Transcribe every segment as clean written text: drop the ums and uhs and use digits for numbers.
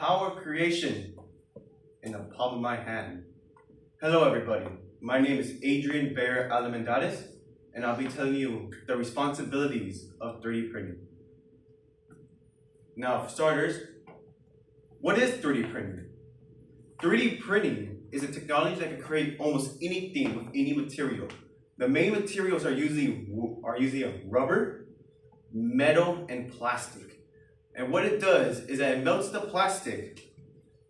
Power of creation in the palm of my hand. Hello everybody, my name is Adrian Bear Alimentares, and I'll be telling you the responsibilities of 3D printing. Now for starters, what is 3D printing? 3D printing is a technology that can create almost anything with any material. The main materials are usually rubber, metal, and plastic. And what it does is that it melts the plastic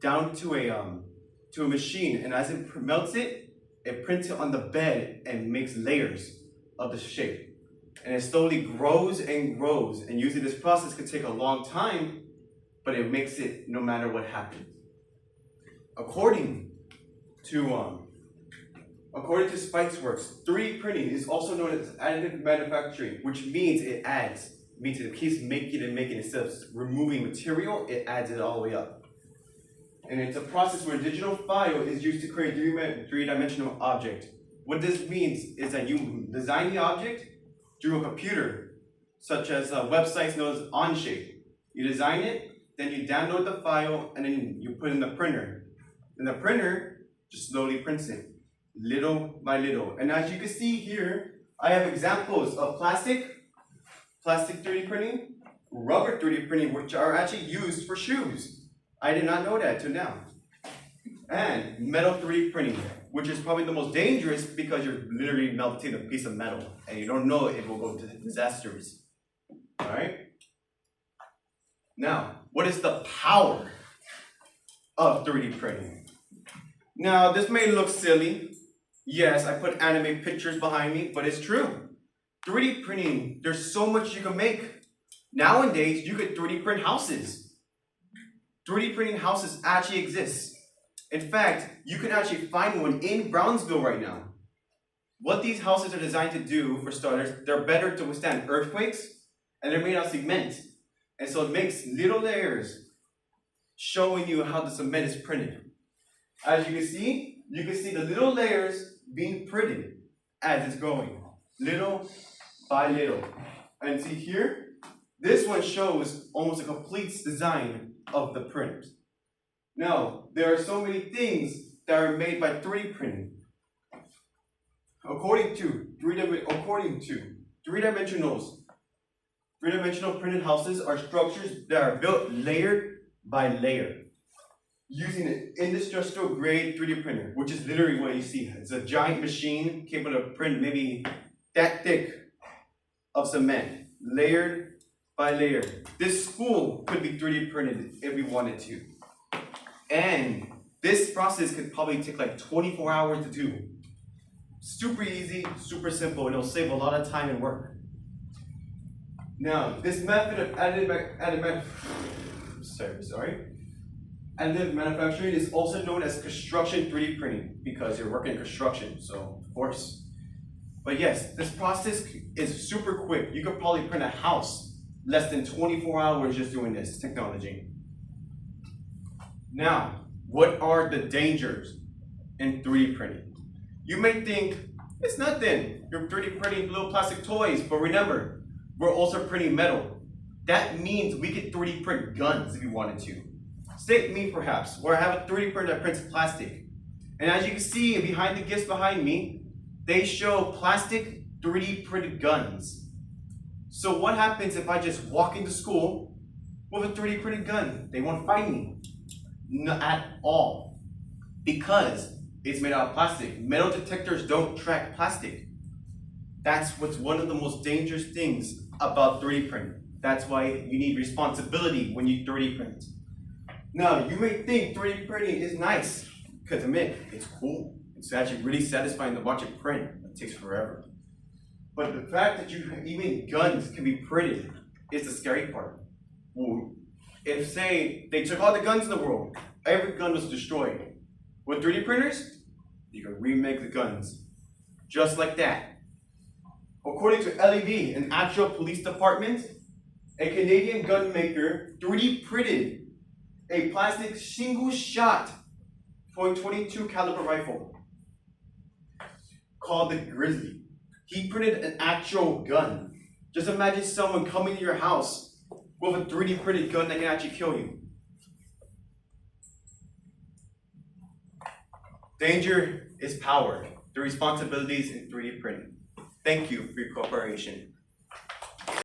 down to a machine, and as it melts it, it prints it on the bed and makes layers of the shape. And it slowly grows and grows, and usually this process could take a long time, but it makes it no matter what happens. According to Spiceworks, 3D printing is also known as additive manufacturing, which means it keeps making and making. Instead of removing material, it adds it all the way up. And it's a process where a digital file is used to create a three-dimensional object. What this means is that you design the object through a computer, such as websites known as Onshape. You design it, then you download the file, and then you put it in the printer. And the printer just slowly prints it, little by little. And as you can see here, I have examples of plastic 3D printing, rubber 3D printing, which are actually used for shoes. I did not know that till now. And metal 3D printing, which is probably the most dangerous because you're literally melting a piece of metal and you don't know if it will go to disasters. All right? Now, what is the power of 3D printing? Now, this may look silly. Yes, I put anime pictures behind me, but it's true. 3D printing, there's so much you can make. Nowadays, you could 3D print houses. 3D printing houses actually exist. In fact, you can actually find one in Brownsville right now. What these houses are designed to do, for starters, they're better to withstand earthquakes, and they're made out of cement. And so it makes little layers showing you how the cement is printed. As you can see the little layers being printed as it's going, little by little. And see here, this one shows almost a complete design of the print. Now, there are so many things that are made by 3D printing. According to three-dimensional printed houses are structures that are built layer by layer using an industrial grade 3D printer, which is literally what you see. It's a giant machine capable of print maybe that thick of cement, layered by layer. This school could be 3D printed if we wanted to. And this process could probably take like 24 hours to do. Super easy, super simple, and it'll save a lot of time and work. Now, this method of additive manufacturing is also known as construction 3D printing because you're working in construction, so of course. But yes, this process is super quick. You could probably print a house less than 24 hours just doing this technology. Now, what are the dangers in 3D printing? You may think, it's nothing. You're 3D printing little plastic toys, but remember, we're also printing metal. That means we could 3D print guns if we wanted to. Say me perhaps, where I have a 3D printer that prints plastic. And as you can see behind the gifts behind me, they show plastic 3D printed guns. So what happens if I just walk into school with a 3D printed gun? They won't find me. Not at all. Because it's made out of plastic. Metal detectors don't track plastic. That's what's one of the most dangerous things about 3D printing. That's why you need responsibility when you 3D print. Now, you may think 3D printing is nice, because it's cool. It's actually really satisfying to watch it print. It takes forever. But the fact that even guns can be printed is the scary part. If, say, they took all the guns in the world, every gun was destroyed. With 3D printers, you can remake the guns. Just like that. According to LEV, an actual police department, a Canadian gun maker 3D printed a plastic single-shot .22 caliber rifle called the Grizzly. He printed an actual gun. Just imagine someone coming to your house with a 3D printed gun that can actually kill you. Danger is power. The responsibilities in 3D printing. Thank you for your cooperation.